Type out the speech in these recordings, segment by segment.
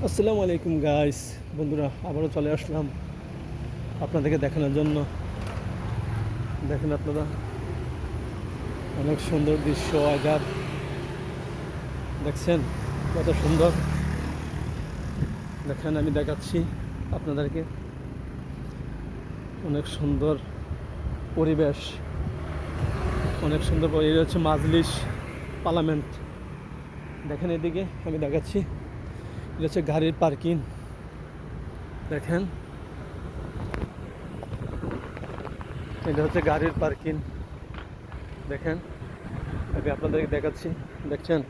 আসসালামু আলাইকুম গাইস, বন্ধুরা আবারও চলে আসলাম আপনাদেরকে দেখানোর জন্য। দেখেন আপনারা, অনেক সুন্দর দৃশ্য, ওয়েদার দেখছেন কত সুন্দর। দেখেন আমি দেখাচ্ছি আপনাদেরকে, অনেক সুন্দর পরিবেশ, অনেক সুন্দর পরিবেশ হচ্ছে মাজলিস পার্লামেন্ট। দেখেন এদিকে আমি দেখাচ্ছি, এটা হচ্ছে গাড়ির পার্কিং। দেখেন এটা হচ্ছে গাড়ির পার্কিং। দেখেন আমি আপনাদেরকে দেখাচ্ছি, দেখছেন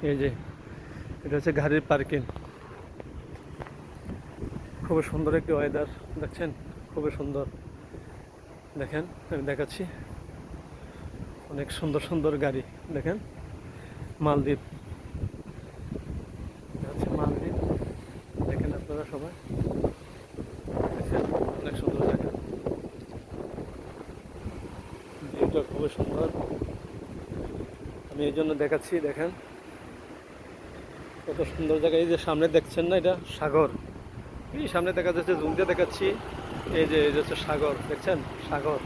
এই যে এটা হচ্ছে গাড়ির পার্কিং। খুবই সুন্দর একটি ওয়েদার, দেখছেন খুবই সুন্দর। দেখেন আমি দেখাচ্ছি, অনেক সুন্দর সুন্দর গাড়ি। দেখেন মালদ্বীপ, এটা হচ্ছে মালদ্বীপ। দেখেন আপনারা সবাই, দেখেন অনেক সুন্দর জায়গা, ভিউটা খুবই সুন্দর। আমি এই জন্য দেখাচ্ছি, দেখেন কত সুন্দর জায়গা। এই যে সামনে দেখছেন না, এটা সাগর। এই সামনে দেখা যাচ্ছে, জুম দিয়ে দেখাচ্ছি, এই যে এটা হচ্ছে সাগর। দেখছেন সাগর,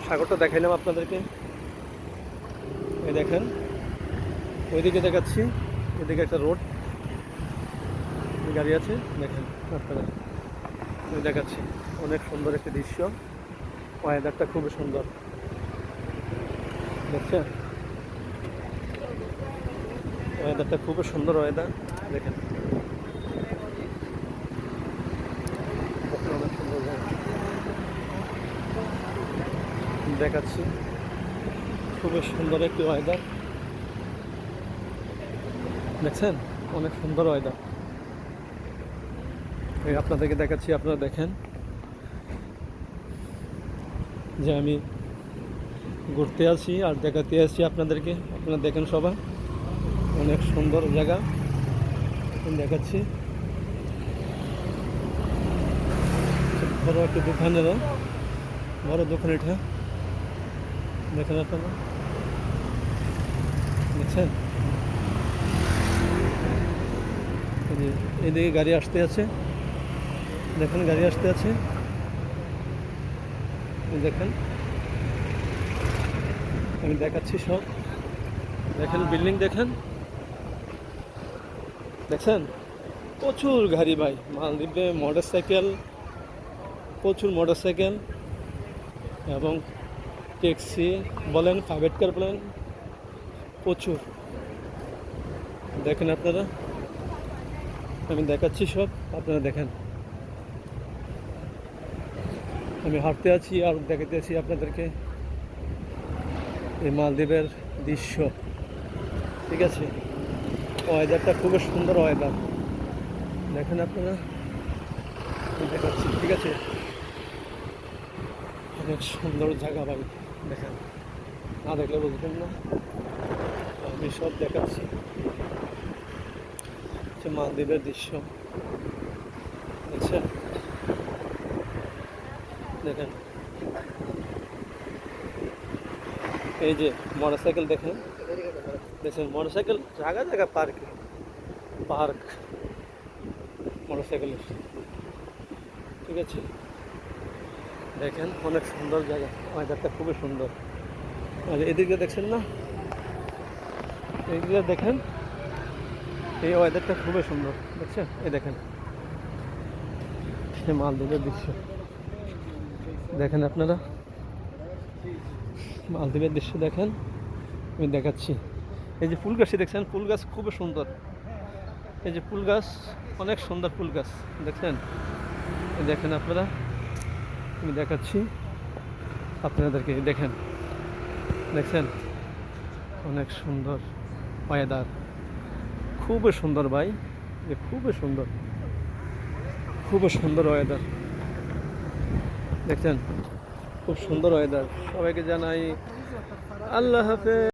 সাগরটা দেখাইলাম আপনাদেরকে। এই দেখেন ওইদিকে দেখাচ্ছি, এদিকে একটা রোড, গাড়ি আছে। দেখেন আপনারা, আমি দেখাচ্ছি অনেক সুন্দর একটি দৃশ্য, ওয়েদারটা খুবই সুন্দর। দেখছেন ওয়েদারটা খুবই সুন্দর ওয়েদার। দেখেন অনেক সুন্দর জায়গা দেখাচ্ছি, খুবই সুন্দর একটি ওয়েদার। দেখছেন অনেক সুন্দর ওয়েদার। এই আপনাদেরকে দেখাচ্ছি, আপনারা দেখেন যে আমি ঘুরতে আসি আর দেখাতে আসি আপনাদেরকে। আপনারা দেখেন সবাই, অনেক সুন্দর জায়গা দেখাচ্ছি। বড় একটা দোকানের, বড় দোকান এটা। দেখেন আপনারা, দেখছেন এদিকে গাড়ি আসতে আছে। দেখেন গাড়ি আসতে আছে, দেখেন আমি দেখাচ্ছি সব। দেখেন বিল্ডিং, দেখেন দেখছেন প্রচুর গাড়ি ভাই। মালদ্বীপে মোটর সাইকেল, প্রচুর মোটর সাইকেল এবং ট্যাক্সি বলেন, প্রাইভেট কার বলেন, প্রচুর। দেখেন আপনারা, আমি দেখাচ্ছি সব, আপনারা দেখেন। আমি হাঁটতে আছি আর দেখাতে আছি আপনাদেরকে এই মালদ্বীপের দৃশ্য। ঠিক আছে, ওয়েদারটা খুবই সুন্দর ওয়েদার। দেখেন আপনারা, আমি দেখাচ্ছি। ঠিক আছে, অনেক সুন্দর জায়গা ভাই। দেখেন, না দেখলে বুঝবেন না, আমি সব দেখাচ্ছি। মালদ্বীপের দৃশ্য দেখছেন, দেখেন এই যে মোটর সাইকেল। দেখেন দেখছেন মোটর সাইকেল, জায়গা জায়গা পার্ক, পার্ক মোটর সাইকেলের। ঠিক আছে, দেখেন অনেক সুন্দর জায়গা, ওয়েদারটা খুবই সুন্দর। আর এদিকে দেখছেন না, এইদিকে দেখেন, এই ওয়েদারটা খুবই সুন্দর। দেখছেন, এই দেখেন সে মালদ্বীপের দৃশ্য। দেখেন আপনারা মালদ্বীপের দৃশ্য দেখেন, আমি দেখাচ্ছি। এই যে ফুল গাছটি দেখছেন, ফুল গাছ খুবই সুন্দর। এই যে ফুল গাছ, অনেক সুন্দর ফুল গাছ। দেখছেন, দেখেন আপনারা, আমি দেখাচ্ছি আপনাদেরকে। দেখেন, দেখছেন অনেক সুন্দর ওয়েদার, খুবই সুন্দর ভাই, যে খুবই সুন্দর, খুবই সুন্দর ওয়েদার। দেখছেন খুব সুন্দর ওয়েদার। সবাইকে জানাই আল্লাহ হাফেজ।